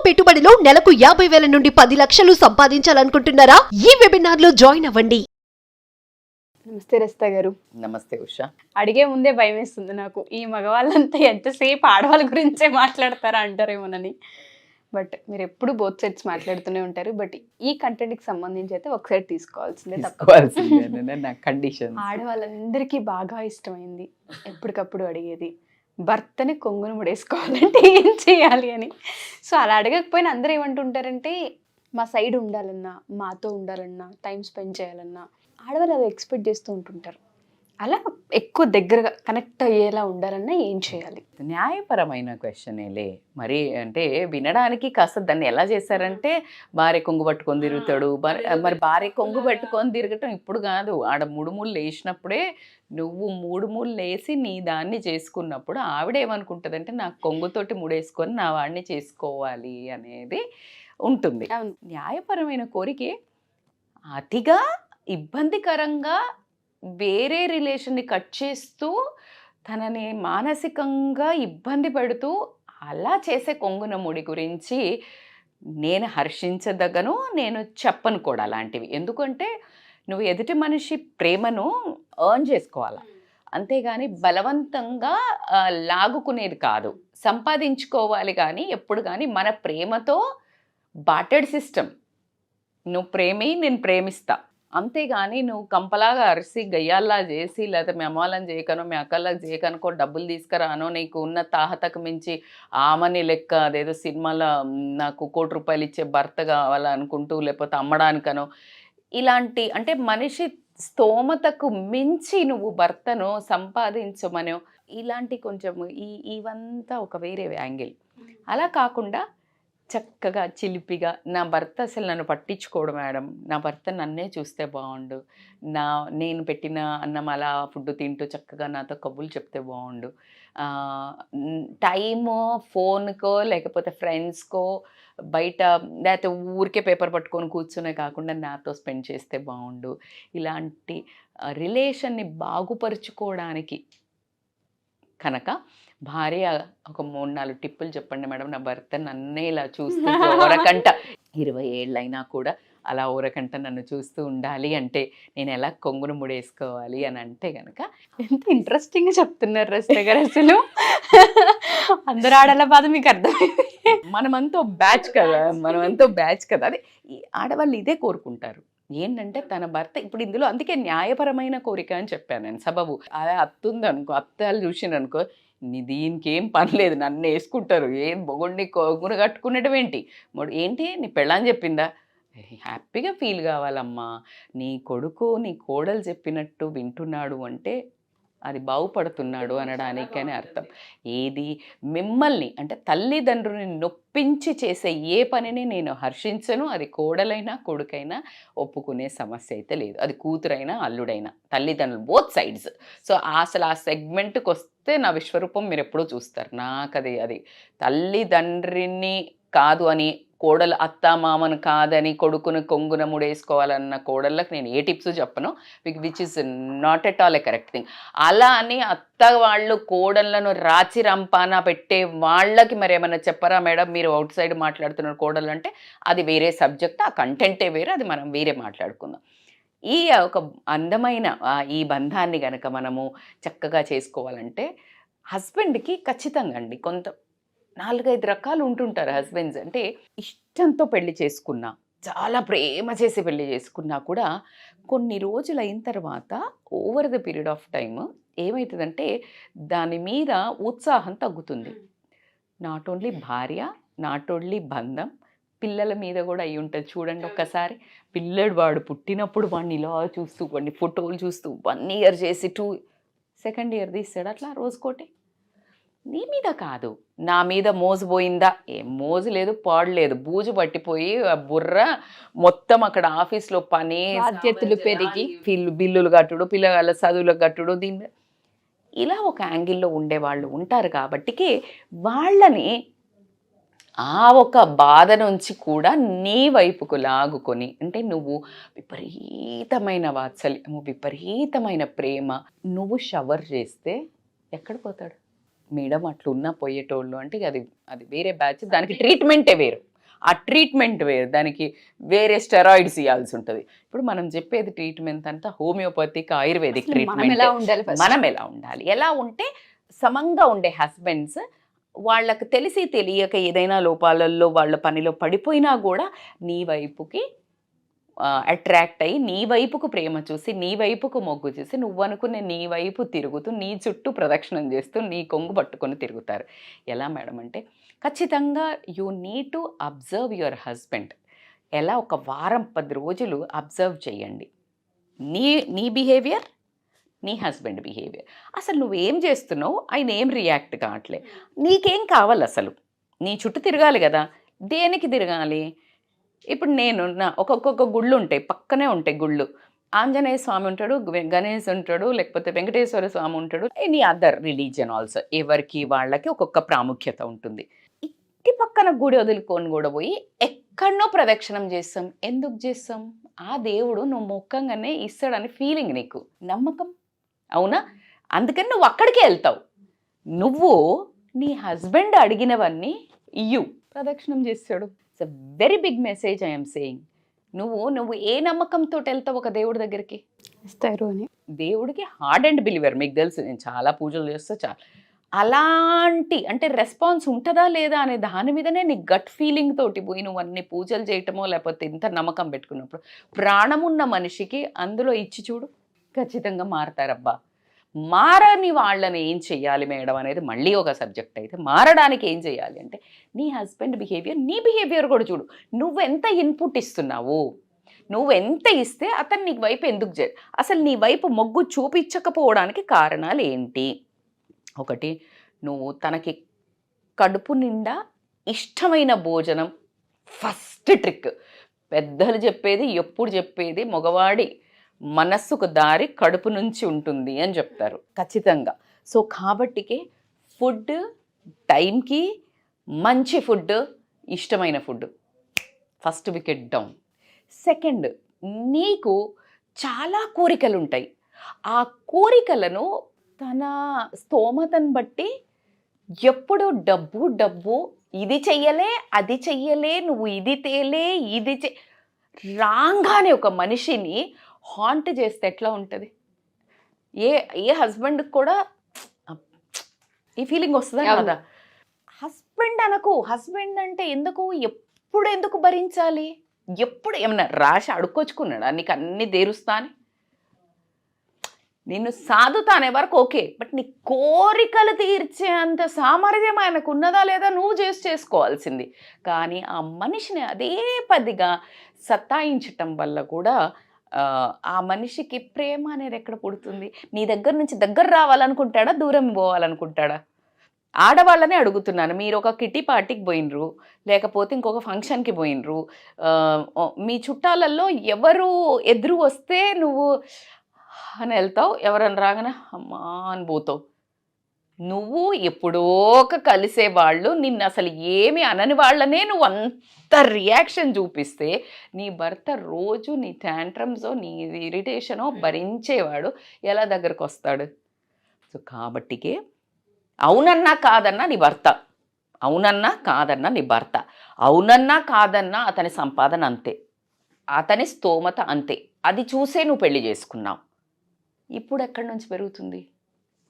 పెట్టుబడిలో నెలకు 50,000 నుండి 10 లక్షలు సంపాదించాలనుకుంటున్నారా? ఈ వెబినార్ లో జాయిన్ అవ్వండి. నమస్తే రస్తా గారు. నమస్తే ఉషా. అడిగే ముందే భయం వేస్తుంది నాకు, ఈ మగవాళ్ళంతా ఎంతసేపు ఆడవాళ్ళ గురించే మాట్లాడతారా అంటారేమోనని. బట్ మీరు ఎప్పుడు బోత్ సైడ్స్ మాట్లాడుతూనే ఉంటారు. బట్ ఈ కంటెంట్కి సంబంధించి అయితే ఒక సైడ్ తీసుకోవాల్సిందే నా కండిషన్. ఆడవాళ్ళందరికీ బాగా ఇష్టమైంది, ఎప్పటికప్పుడు అడిగేది, భర్తని కొంగును ముడేసుకోవాలంటే ఏం చేయాలి అని. సో అలా అడగకపోయినా అందరూ ఏమంటుంటారంటే, మా సైడ్ ఉండాలన్నా, మాతో ఉండాలన్నా, టైం స్పెండ్ చేయాలన్నా ఆడవాళ్ళు అవి ఎక్స్పెక్ట్ చేస్తూ ఉంటుంటారు. అలా ఎక్కువ దగ్గరగా కనెక్ట్ అయ్యేలా ఉండాలన్నా ఏం చేయాలి? న్యాయపరమైన క్వశ్చనేలే మరి. అంటే వినడానికి కాస్త దాన్ని ఎలా చేశారంటే, భార్య కొంగు పట్టుకొని తిరుగుతాడు. మరి భార్య కొంగు పట్టుకొని తిరగటం ఇప్పుడు కాదు, ఆడ ముడుములు లేచినప్పుడే, నువ్వు మూడుములు లేసి నీ దాన్ని చేసుకున్నప్పుడు ఆవిడేమనుకుంటుంది అంటే, నా కొంగుతోటి ముడేసుకొని నా వాడిని చేసుకోవాలి అనేది ఉంటుంది. న్యాయపరమైన కోరికే అతిగా ఇబ్బందికరంగా వేరే రిలేషన్ని కట్ చేస్తూ తనని మానసికంగా ఇబ్బంది పెడుతూ అలా చేసే కొంగున ముడి గురించి నేను హర్షించదగను, నేను చెప్పను కూడా అలాంటివి. ఎందుకంటే నువ్వు ఎదుటి మనిషి ప్రేమను ఎర్న్ చేసుకోవాలి, అంతేగాని బలవంతంగా లాగుకునేది కాదు. సంపాదించుకోవాలి కానీ ఎప్పుడు కానీ మన ప్రేమతో బాటెడ్ సిస్టమ్. నువ్వు ప్రేమి, నేను ప్రేమిస్తా, అంతేగాని నువ్వు కంపలాగా అరిసి గయ్యాల్లా చేసి, లేకపోతే మీ అమ్మాలని చేయకనో మీ అక్కల్లాగా చేయకనుకో డబ్బులు తీసుకురానో, నీకు ఉన్న తాహతకు మించి ఆమని లెక్క అదేదో సినిమాలో నాకు ₹1,00,00,000 ఇచ్చే భర్త కావాలనుకుంటూ, లేకపోతే అమ్మడానికనో, ఇలాంటి అంటే మనిషి స్తోమతకు మించి నువ్వు భర్తను సంపాదించమనో, ఇలాంటి కొంచెం ఇవంతా ఒక వేరే యాంగిల్. అలా కాకుండా చక్కగా చిలిపిగా, నా భర్త అసలు నన్ను పట్టించుకోడు మేడం, నా భర్త నన్నే చూస్తే బాగుండు, నేను పెట్టిన అన్నం అలా ఫుడ్ తింటూ చక్కగా నాతో కబుర్లు చెప్తే బాగుండు, టైము ఫోన్కో లేకపోతే ఫ్రెండ్స్కో బయట లేకపోతే ఊరికే పేపర్ పట్టుకొని కూర్చునే కాకుండా నాతో స్పెండ్ చేస్తే బాగుండు. ఇలాంటి రిలేషన్ని బాగుపరుచుకోవడానికి కనుక భార్య ఒక 3-4 టిప్పులు చెప్పండి మేడం, నా భర్త నన్నే ఇలా చూస్తూ ఓరకంట 20 ఏళ్ళైనా కూడా అలా ఓరకంట నన్ను చూస్తూ ఉండాలి అంటే నేను ఎలా కొంగును ముడేసుకోవాలి అని అంటే కనుక. ఎంత ఇంట్రెస్టింగ్గా చెప్తున్నారు రస్తా గారు అసలు. అందరు ఆడల బాధ మీకు అర్థమైంది. మనమంతా బ్యాచ్ కదా. అదే ఈ ఆడవాళ్ళు ఇదే కోరుకుంటారు ఏంటంటే, తన భర్త ఇప్పుడు ఇందులో అందుకే న్యాయపరమైన కోరిక అని చెప్పాను నేను. సబబు అదే అత్తుంది అనుకో, అత్తాలు చూసిననుకో, దీనికి ఏం పని లేదు, నన్ను వేసుకుంటారు, ఏం బొగుడిని కొంగును కట్టుకునేటం ఏంటి నీ పెళ్ళని చెప్పిందా, హ్యాపీగా ఫీల్ కావాలమ్మా. నీ కొడుకు నీ కోడలు చెప్పినట్టు వింటున్నాడు అంటే అది బాగుపడుతున్నాడు అనడానికని అర్థం. ఏది మిమ్మల్ని అంటే తల్లిదండ్రుని నొప్పించి చేసే ఏ పనిని నేను హర్షించను. అది కోడలైనా కొడుకైనా ఒప్పుకునే సమస్య అయితే లేదు, అది కూతురైనా అల్లుడైనా, తల్లిదండ్రులు బోత్ సైడ్స్. సో అసలు ఆ సెగ్మెంట్కి వస్తే నా విశ్వరూపం మీరు ఎప్పుడూ చూస్తారు. నాకు అది తల్లిదండ్రిని కాదు అని, కోడలు అత్త మామను కాదని కొడుకును కొంగున ముడేసుకోవాలన్న కోడళ్ళకి నేను ఏ టిప్స్ చెప్పను, which is not at all A correct thing. అలా అని అత్త వాళ్ళు కోడళ్ళను రాచి రంపాన పెట్టే వాళ్ళకి మరి ఏమైనా చెప్పరా మేడం, మీరు అవుట్ సైడ్ మాట్లాడుతున్నారు కోడళ్ళు అంటే, అది వేరే సబ్జెక్ట్, ఆ కంటెంటే వేరే, అది మనం వేరే మాట్లాడుకుందాం. ఈ ఒక అందమైన ఈ బంధాన్ని కనుక మనము చక్కగా చేసుకోవాలంటే హస్బెండ్కి ఖచ్చితంగా అండి కొంత 4-5 రకాలు ఉంటుంటారు హస్బెండ్స్. అంటే ఇష్టంతో పెళ్లి చేసుకున్నా, చాలా ప్రేమ చేసి పెళ్లి చేసుకున్నా కూడా కొన్ని రోజులు అయిన తర్వాత over the period of time ఏమవుతుందంటే దాని మీద ఉత్సాహం తగ్గుతుంది. నాట్ ఓన్లీ భార్య, నాట్ ఓన్లీ బంధం, పిల్లల మీద కూడా అయి ఉంటుంది. చూడండి ఒక్కసారి, పిల్లడు వాడు పుట్టినప్పుడు వాడిని ఇలా చూస్తూ, వాడిని ఫోటోలు చూస్తూ 1 ఇయర్ చేసి 2nd ఇయర్ తీస్తాడు అట్లా రోజుకోటి. నీ మీద కాదు, నా మీద మోజు పోయిందా, ఏం మోజు లేదు, పాడు లేదు, బూజు పట్టిపోయి బుర్ర మొత్తం అక్కడ ఆఫీస్లో పని, బాధ్యతలు పెరిగి, బిల్లులు కట్టుడు, పిల్లల చదువులకు కట్టుడు, దీన్ని ఇలా ఒక యాంగిల్లో ఉండేవాళ్ళు ఉంటారు. కాబట్టికి వాళ్ళని ఆ ఒక బాధ నుంచి కూడా నీ వైపుకు లాగుకొని, అంటే నువ్వు విపరీతమైన వాత్సల్యము, విపరీతమైన ప్రేమ, నువ్వు షవర్ చేస్తే ఎక్కడ పోతాడు మేడం? అట్లున్నా పోయేటోళ్ళు అంటే అది వేరే బ్యాచ్, దానికి ట్రీట్మెంటే వేరు. ఆ ట్రీట్మెంట్ వేరు, దానికి వేరే స్టెరాయిడ్స్ ఇవ్వాల్సి ఉంటుంది. ఇప్పుడు మనం చెప్పేది ట్రీట్మెంట్ అంతా హోమియోపతిక్ ఆయుర్వేదిక్ మనం ట్రీట్మెంట్. ఎలా ఉండాలి first? మనం ఎలా ఉండాలి, ఎలా ఉంటే సమంగా ఉండే హస్బెండ్స్ వాళ్ళకి తెలిసి తెలియక ఏదైనా లోపాలలో వాళ్ళ పనిలో పడిపోయినా కూడా నీ వైపుకి అట్రాక్ట్ అయ్యి నీ వైపుకు ప్రేమ చూసి నీ వైపుకు మొగ్గు చూసి నువ్వు అనుకునే నీ వైపు తిరుగుతూ నీ చుట్టూ ప్రదక్షిణం చేస్తూ నీ కొంగు పట్టుకొని తిరుగుతారు. ఎలా మేడం అంటే ఖచ్చితంగా you need to observe your husband. ఎలా ఒక వారం 10 రోజులు అబ్జర్వ్ చేయండి నీ బిహేవియర్, నీ హస్బెండ్ బిహేవియర్. అసలు నువ్వేం చేస్తున్నావు, ఆయన ఏం రియాక్ట్ కావట్లే, నీకేం కావాలి, అసలు నీ చుట్టూ తిరగాలి కదా, దేనికి తిరగాలి? ఇప్పుడు నేను ఒక్కొక్క గుళ్ళు ఉంటాయి, పక్కనే ఉంటాయి గుళ్ళు. ఆంజనేయ స్వామి ఉంటాడు, గణేష్ ఉంటాడు, లేకపోతే వెంకటేశ్వర స్వామి ఉంటాడు, ఎనీ అదర్ రిలీజియన్ ఆల్సో. ఎవరికి వాళ్ళకి ఒక్కొక్క ప్రాముఖ్యత ఉంటుంది. ఇంటి పక్కన గుడి వదులుకొని కూడా పోయి ఎక్కడనో ప్రదక్షిణం చేస్తాం. ఎందుకు చేస్తాం? ఆ దేవుడు నువ్వు మొక్కంగానే ఇస్తాడని ఫీలింగ్, నీకు నమ్మకం, అవునా? అందుకని నువ్వు అక్కడికే వెళ్తావు. నువ్వు నీ హస్బెండ్ అడిగినవన్నీ ఇయ్యు, ప్రదక్షిణం చేస్తాడు. It's a very big message I'm saying. నువ్వు ఏ నమ్మకంతో వెళ్తావు ఒక దేవుడి దగ్గరికి? ఇస్తారు అని. దేవుడికి హార్డ్ అండ్ బిలీవర్, మీకు తెలుసు, నేను చాలా పూజలు చేస్తా, చాలా అలాంటి అంటే రెస్పాన్స్ ఉంటుందా లేదా అనే దాని మీదనే నీ గట్ ఫీలింగ్ తోటి పోయి నువ్వు అన్ని పూజలు చేయటమో లేకపోతే ఇంత నమ్మకం పెట్టుకున్నప్పుడు ప్రాణమున్న మనిషికి అందులో ఇచ్చి చూడు, ఖచ్చితంగా మారతారబ్బా. మారని వాళ్ళని ఏం చెయ్యాలి మేడం అనేది మళ్ళీ ఒక సబ్జెక్ట్ అయితే, మారడానికి ఏం చేయాలి అంటే నీ హస్బెండ్ బిహేవియర్, నీ బిహేవియర్ కూడా చూడు. నువ్వు ఎంత ఇన్పుట్ ఇస్తున్నావు, నువ్వు ఎంత ఇస్తే అతను నీ వైపు ఎందుకు అసలు నీ వైపు మొగ్గు చూపించకపోవడానికి కారణాలు ఏంటి? ఒకటి, నువ్వు తనకి కడుపు నిండా ఇష్టమైన భోజనం. ఫస్ట్ ట్రిక్, పెద్దలు చెప్పేది, ఎప్పుడు చెప్పేది, మగవాడి మనస్సుకు దారి కడుపు నుంచి ఉంటుంది అని చెప్తారు ఖచ్చితంగా. సో కాబట్టికే ఫుడ్ టైంకి, మంచి ఫుడ్, ఇష్టమైన food, first wicket down. Second, నీకు చాలా కోరికలు ఉంటాయి. ఆ కోరికలను తన స్తోమతను బట్టి ఎప్పుడు డబ్బు డబ్బు, ఇది చెయ్యలే, అది చెయ్యలే, నువ్వు ఇది తేలే, ఇది రాగానే ఒక మనిషిని హాంట్ చేస్తే ఎట్లా ఉంటుంది? ఏ హస్బెండ్కి కూడా ఈ ఫీలింగ్ వస్తుందా కదా? హస్బెండ్ అనకు, హస్బెండ్ అంటే ఎందుకు భరించాలి? ఎప్పుడు ఏమన్నా రాసి అడుక్కొచ్చుకున్నాడా నీకు అన్ని దేరుస్తా అని? నిన్ను సాధుతానే వరకు ఓకే, బట్ నీ కోరికలు తీర్చే అంత సామర్థ్యం ఆయనకు ఉన్నదా లేదా నువ్వు చేసుకోవాల్సింది. కానీ ఆ మనిషిని అదే పదిగా సతాయించటం వల్ల కూడా ఆ మనిషికి ప్రేమ అనేది ఎక్కడ పుడుతుంది? నీ దగ్గర నుంచి దగ్గర రావాలనుకుంటాడా, దూరం పోవాలనుకుంటాడా? ఆడవాళ్ళనే అడుగుతున్నాను. మీరు ఒక కిట్టి పార్టీకి పోయినరు, లేకపోతే ఇంకొక ఫంక్షన్కి పోయినరు, మీ చుట్టాలలో ఎవరు ఎదురు వస్తే నువ్వు అని వెళ్తావు, ఎవరన్నా రాగానే అమ్మా అని పోతావు. నువ్వు ఎప్పుడో ఒక కలిసే వాళ్ళు నిన్ను అసలు ఏమి అనని వాళ్ళనే నువ్వు అంత రియాక్షన్ చూపిస్తే నీ భర్త రోజు నీ ట్యాంట్రమ్సో నీ ఇరిటేషనో భరించేవాడు ఎలా దగ్గరకు వస్తాడు? సో కాబట్టికే అవునన్నా కాదన్నా నీ భర్త, అవునన్నా కాదన్నా నీ భర్త, అవునన్నా కాదన్నా అతని సంపాదన అంతే, అతని స్తోమత అంతే, అది చూసే నువ్వు పెళ్లి చేసుకున్నావు. ఇప్పుడు ఎక్కడి నుంచి పెరుగుతుంది?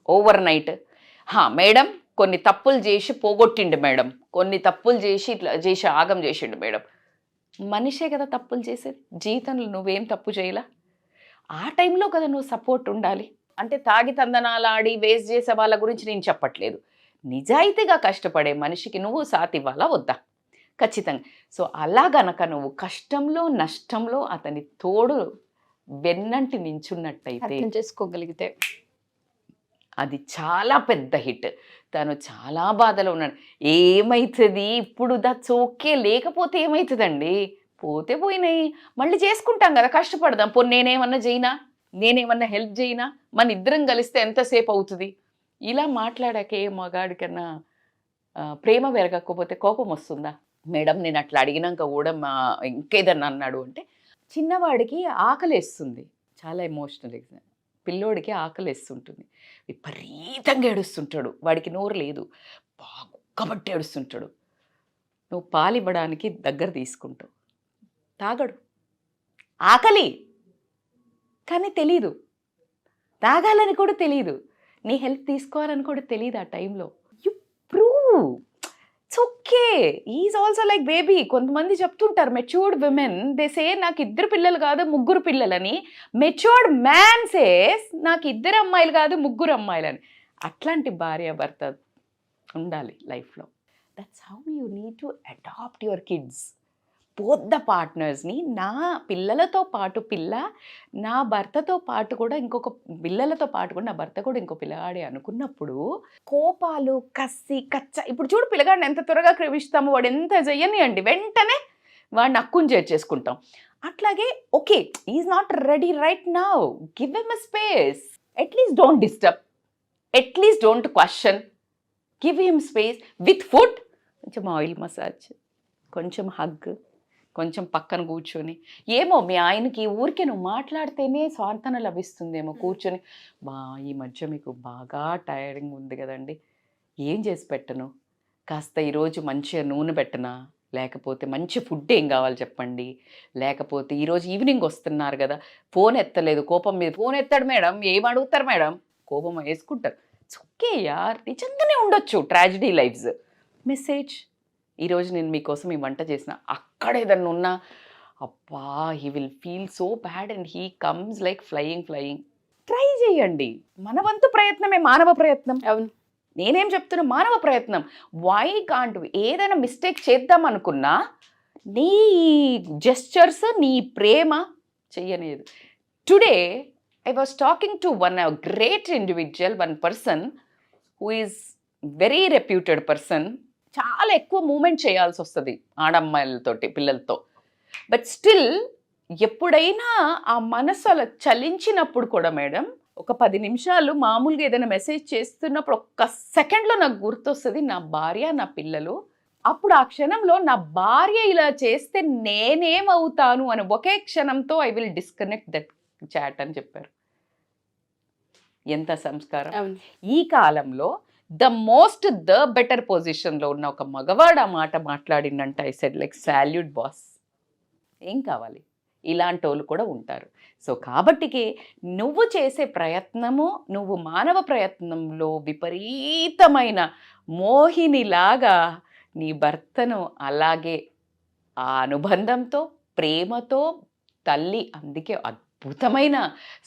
ఓవర్ నైట్ మేడం కొన్ని తప్పులు చేసి పోగొట్టిండు మేడం, కొన్ని తప్పులు చేసి ఇట్లా చేసి ఆగం చేసిండు మేడం. మనిషే కదా తప్పులు చేసేది, జీవితంలో నువ్వేం తప్పు చేయలా? ఆ టైంలో కదా నువ్వు సపోర్ట్ ఉండాలి. అంటే తాగి తందనాలు ఆడి వేస్ట్ చేసే వాళ్ళ గురించి నేను చెప్పట్లేదు. నిజాయితీగా కష్టపడే మనిషికి నువ్వు సాత్ ఇవ్వాలా వద్దా? ఖచ్చితంగా. సో అలా గనక నువ్వు కష్టంలో నష్టంలో అతని తోడు వెన్నంటి నించున్నట్టయితే, అర్థం చేసుకోగలిగితే, అది చాలా పెద్ద హిట్. తను చాలా బాధలో ఉన్నాడు, ఏమవుతుంది ఇప్పుడు, దట్స్ ఓకే, లేకపోతే ఏమవుతుందండి, పోతే పోయినాయి, మళ్ళీ చేసుకుంటాం కదా, కష్టపడదాం. పోనీ నేనేమన్నా హెల్ప్ చేయనా, మన ఇద్దరం కలిస్తే ఎంతసేపు అవుతుంది? ఇలా మాట్లాడాకే మగాడికన్నా ప్రేమ పెరగకపోతే కోపం వస్తుందా? మేడం నేను అట్లా అడిగినాక కూడా ఇంకేదన్నా అన్నాడు అంటే, చిన్నవాడికి ఆకలేస్తుంది, చాలా ఎమోషనల్ ఎగ్జామ్, పిల్లోడికి ఆకలేస్తుంటుంది, విపరీతంగా ఏడుస్తుంటాడు, వాడికి నోరు లేదు, బాగా ఒక్కబట్టి ఏడుస్తుంటాడు. నువ్వు పాలివ్వడానికి దగ్గర తీసుకుంటావు, తాగడు, ఆకలి కానీ తెలీదు, తాగాలని కూడా తెలీదు, నీ హెల్ప్ తీసుకోవాలని కూడా తెలియదు ఆ టైంలో. You prove it's okay, is also like baby. కొంతమంది చెప్తుంటారు మెచ్యూర్డ్ విమెన్ దే సే నాకు 2 పిల్లలు కాదు 3 పిల్లలని, మెచ్యూర్డ్ మ్యాన్ సేస్ నాకు 2 అమ్మాయిలు కాదు 3 అమ్మాయిలని. అట్లాంటి భార్య భర్త ఉండాలి లైఫ్లో. That's how you need to adapt your kids, both the పార్ట్నర్స్ని. నా పిల్లలతో పాటు నా భర్తతో పాటు కూడా ఇంకొక పిల్లలతో పాటు కూడా నా భర్త కూడా ఇంకో పిల్లగాడే అనుకున్నప్పుడు కోపాలు కసి కచ్చ. ఇప్పుడు చూడు పిల్లగాడిని ఎంత త్వరగా క్రమిస్తాము, వాడు ఎంత చెయ్యనియండి వెంటనే వాడిని అక్కుని చేర్చేసుకుంటాం. అట్లాగే okay is not ready right now, give him a space, at least don't disturb, at least don't question, give him space with food, కొంచెం ఆయిల్ మసాజ్, కొంచెం హగ్, కొంచెం పక్కన కూర్చొని. ఏమో మీ ఆయనకి ఊరికే నువ్వు మాట్లాడితేనే స్వాంతన లభిస్తుందేమో కూర్చొని, ఈ మధ్య మీకు బాగా టైరింగ్ ఉంది కదండి, ఏం చేసి పెట్టను, కాస్త ఈరోజు మంచిగా నూనె పెట్టనా, లేకపోతే మంచి ఫుడ్ ఏం కావాలి చెప్పండి, లేకపోతే ఈరోజు ఈవినింగ్ వస్తున్నారు కదా ఫోన్ ఎత్తలేదు, కోపం మీద ఫోన్ ఎత్తాడు మేడం, ఏం అడుగుతారు మేడం, కోపం వేసుకుంటారు. ఇట్స్ ఓకే యార్, నిజంగానే ఉండొచ్చు ట్రాజడీ లైఫ్స్. మెసేజ్, ఈరోజు నేను మీకోసం ఈ వంట చేసిన, అక్కడ ఏదన్నా ఉన్నా అబ్బా he will feel so bad and he comes like flying. Try చేయండి, మన వంతు ప్రయత్నమే మానవ ప్రయత్నం. అవును, నేనేం చెప్తున్నా, మానవ ప్రయత్నం. వై కాంట్ ఏదైనా మిస్టేక్ చేద్దాం అనుకున్నా నీ జెస్చర్స్, నీ ప్రేమ చెయ్యలేదు. Today I was talking to a great individual, one person who is very reputed person. చాలా ఎక్కువ మూమెంట్ చేయాల్సి వస్తుంది ఆడమ్మాయిలతోటి పిల్లలతో. బట్ స్టిల్ ఎప్పుడైనా ఆ మనసు అలా చలించినప్పుడు కూడా మేడం ఒక 10 నిమిషాలు మామూలుగా ఏదైనా మెసేజ్ చేస్తున్నప్పుడు ఒక్క సెకండ్లో నాకు గుర్తొస్తుంది నా భార్య, నా పిల్లలు. అప్పుడు ఆ క్షణంలో నా భార్య ఇలా చేస్తే నేనేమవుతాను అని ఒకే క్షణంతో I will disconnect that chat అని చెప్పారు. ఎంత సంస్కారం. ఈ కాలంలో ద బెటర్ పొజిషన్లో ఉన్న ఒక మగవాడు ఆ మాట మాట్లాడిందంటే I said like salute boss. ఏం కావాలి, ఇలాంటి వాళ్ళు కూడా ఉంటారు. సో కాబట్టికి నువ్వు చేసే ప్రయత్నము, నువ్వు మానవ ప్రయత్నంలో విపరీతమైన మోహినిలాగా నీ భర్తను అలాగే ఆ అనుబంధంతో ప్రేమతో తల్లి, అందుకే అద్భుతమైన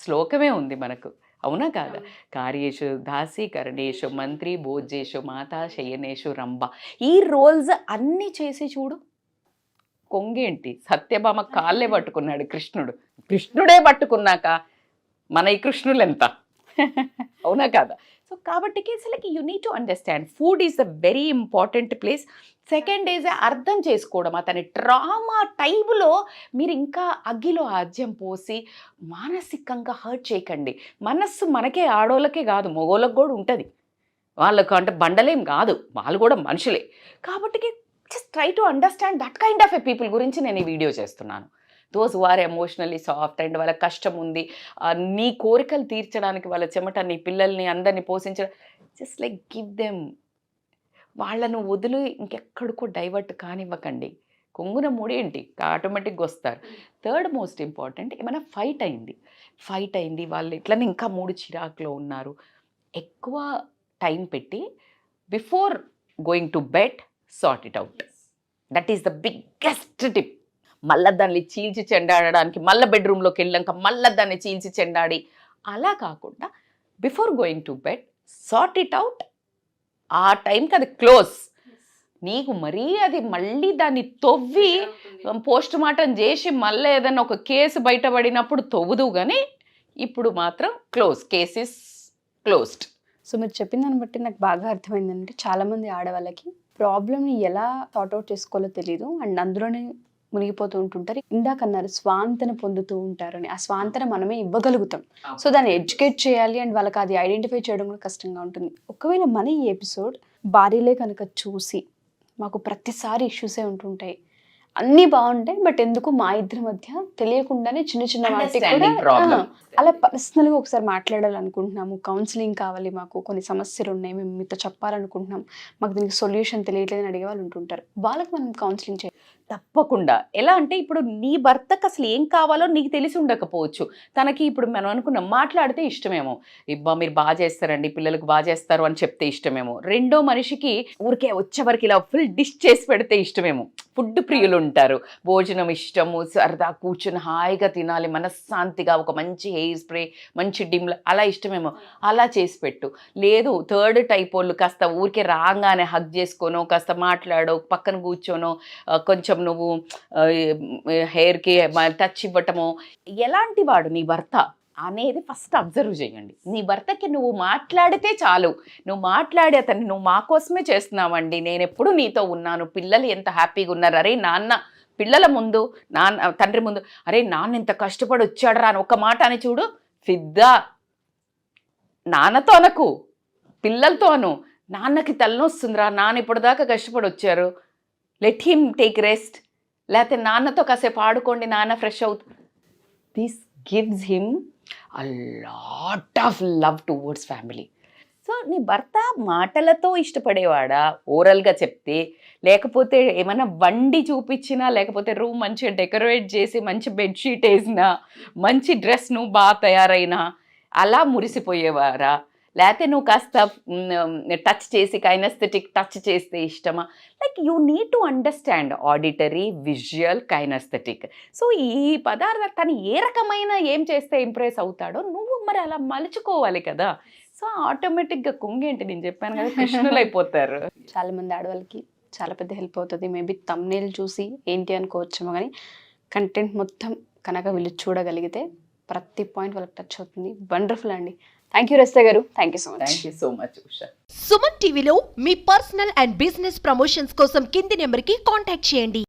శ్లోకమే ఉంది మనకు, అవునా కాదా? కార్యేషు దాసి కరణేషు మంత్రి భోజ్యేషు మాత శయనేషు రంభ. ఈ రోల్స్ అన్నీ చేసి చూడు. కొంగేంటి సత్యభామ కాళ్ళే పట్టుకున్నాడు కృష్ణుడు, కృష్ణుడే పట్టుకున్నాక మన ఈ కృష్ణులు ఎంత, అవునా కాదా? సో కాబట్టి like you need to understand food is a very important place. Second is అర్థం చేసుకోవడం. అతని ట్రామా టైంలో మీరు ఇంకా అగ్గిలో ఆజ్యం పోసి మానసికంగా హర్ట్ చేయకండి. మనస్సు మనకే ఆడోళ్ళకే కాదు మగోళ్ళకి కూడా ఉంటుంది. వాళ్ళకు అంటే బండలేం కాదు, వాళ్ళు కూడా మనుషులే. కాబట్టి just try to understand that kind of a people గురించి నేను ఈ వీడియో చేస్తున్నాను. Those who are emotionally soft and వాళ్ళ కష్టం ఉంది, నీ కోరికలు తీర్చడానికి వాళ్ళ చెమట నీ పిల్లల్ని అందరినీ పోషించడం, జస్ట్ లైక్ గివ్ దెమ్. వాళ్ళను వదిలి ఇంకెక్కడికో డైవర్ట్ కానివ్వకండి. కొంగున ముడేంటి ఆటోమేటిక్గా వస్తారు. థర్డ్ మోస్ట్ ఇంపార్టెంట్, ఏమైనా ఫైట్ అయింది వాళ్ళు ఇట్లనే ఇంకా 3 చిరాకులో ఉన్నారు, ఎక్కువ టైం పెట్టి before going to bed sort it out. That is the biggest tip. మళ్ళీ దాన్ని చీల్చి చెండాడడానికి మళ్ళీ బెడ్రూమ్లోకి వెళ్ళాక మళ్ళీ దాన్ని చీల్చి చెండాడి అలా కాకుండా before going to bed sort it out. ఆ టైంకి అది క్లోజ్. నీకు మరీ అది మళ్ళీ దాన్ని తవ్వి పోస్ట్ మార్టం చేసి మళ్ళీ ఏదైనా ఒక కేసు బయటపడినప్పుడు తవ్వుదు, కానీ ఇప్పుడు మాత్రం close, case is closed. So మీరు చెప్పిన దాన్ని బట్టి నాకు బాగా అర్థమైందంటే చాలామంది ఆడవాళ్ళకి ప్రాబ్లమ్ని ఎలా సార్ట్అవుట్ చేసుకోవాలో తెలియదు అండ్ అందులోనే మునిగిపోతూ ఉంటుంటారు. ఇందాక అన్నారు స్వాంతన పొందుతూ ఉంటారని. ఆ స్వాంతన మనమే ఇవ్వగలుగుతాం. సో దాన్ని ఎడ్యుకేట్ చేయాలి అండ్ వాళ్ళకి అది ఐడెంటిఫై చేయడం కూడా కష్టంగా ఉంటుంది. ఒకవేళ మన ఈ ఎపిసోడ్ భార్యలే కనుక చూసి మాకు ప్రతిసారి ఇష్యూసే ఉంటుంటాయి, అన్నీ బాగుంటాయి, బట్ ఎందుకు మా ఇద్దరి మధ్య తెలియకుండానే చిన్న చిన్న వాటికి కూడా Understanding problem. అలా పర్సనల్గా ఒకసారి మాట్లాడాలనుకుంటున్నాము, కౌన్సిలింగ్ కావాలి, మాకు కొన్ని సమస్యలు ఉన్నాయి, మేము మీతో చెప్పాలనుకుంటున్నాం, మాకు దీనికి సొల్యూషన్ తెలియట్లేదని అడిగే వాళ్ళు ఉంటుంటారు. వాళ్ళకి మనం కౌన్సిలింగ్ చేయాలి. తప్పకుండా. ఎలా అంటే ఇప్పుడు నీ భర్తకు అసలు ఏం కావాలో నీకు తెలిసి ఉండకపోవచ్చు. తనకి ఇప్పుడు మనం అనుకున్నాం మాట్లాడితే ఇష్టమేమో, ఇబ్బా మీరు బాగా చేస్తారండి, పిల్లలకు బాగా చేస్తారు అని చెప్తే ఇష్టమేమో. రెండో మనిషికి ఊరికే వచ్చేవరకు ఇలా ఫుల్ డిష్ చేసి పెడితే ఇష్టమేమో. ఫుడ్ ప్రియులు ఉంటారు, భోజనం ఇష్టము, సరదా కూర్చొని హాయిగా తినాలి మనశ్శాంతిగా, ఒక మంచి హెయిర్ స్ప్రే, మంచి డిమ్ల అలా ఇష్టమేమో, అలా చేసి పెట్టు. లేదు థర్డ్ టైప్ వాళ్ళు కాస్త ఊరికే రాగానే హగ్ చేసుకోనో, కాస్త మాట్లాడో, పక్కన కూర్చోనో, కొంచెం నువ్వు హెయిర్కి టచ్ ఇవ్వటమో, ఎలాంటి వాడు నీ భర్త అనేది ఫస్ట్ అబ్జర్వ్ చేయండి. నీ భర్తకి నువ్వు మాట్లాడితే చాలు, నువ్వు మాట్లాడి అతన్ని నువ్వు మా కోసమే చేస్తున్నావండి, నేను ఎప్పుడు నీతో ఉన్నాను, పిల్లలు ఎంత హ్యాపీగా ఉన్నారు, అరే నాన్న పిల్లల ముందు తండ్రి ముందు అరే నాన్న ఇంత కష్టపడి వచ్చాడు రా అని ఒక మాట అని చూడు, ఫిద్దా. నాన్నతో అనకు, పిల్లలతో అను, నాన్నకి తలనొస్తుందిరా, నాన్న ఇప్పటిదాకా కష్టపడి వచ్చారు, లెట్ హిమ్ టేక్ రెస్ట్, లేకపోతే నాన్నతో కాసేపు ఆడుకోండి, నాన్న ఫ్రెష్ అవుతుంది. This gives him a lot of love towards family. So నీ భర్త మాటలతో ఇష్టపడేవాడా, ఓరల్గా చెప్తే, లేకపోతే ఏమైనా వండి చూపించినా, లేకపోతే రూమ్ మంచిగా డెకరేట్ చేసి మంచి బెడ్షీట్ వేసినా, మంచి డ్రెస్ నువ్వు బాగా తయారైనా అలా మురిసిపోయేవారా, లేకపోతే నువ్వు కాస్త టచ్ చేసి కైనస్థెటిక్ టచ్ చేస్తే ఇష్టమా? Like you need to understand auditory, visual, kinaesthetic. So ఈ పదార్థాన్ని ఏ రకమైన ఏం చేస్తే ఇంప్రెస్ అవుతాడో నువ్వు మరి అలా మలుచుకోవాలి కదా. సో ఆటోమేటిక్గా కొంగేంటి, నేను చెప్పాను కదా, కృష్ణులు అయిపోతారు. చాలా మంది ఆడవాళ్ళకి చాలా పెద్ద హెల్ప్ అవుతుంది. మేబీ తమ్నేల్ చూసి ఏంటి అనుకోవచ్చేమో, కానీ కంటెంట్ మొత్తం కనుక వీళ్ళు చూడగలిగితే ప్రతి పాయింట్ వాళ్ళకి టచ్ అవుతుంది. వండర్ఫుల్ అండి. థ్యాంక్ యూ రస్తా గారు, thank you so much. Thank you so much Usha. Suman టీవీలో మీ పర్సనల్ అండ్ బిజినెస్ ప్రమోషన్స్ కోసం కింది నెంబర్కి కాంటాక్ట్ చేయండి.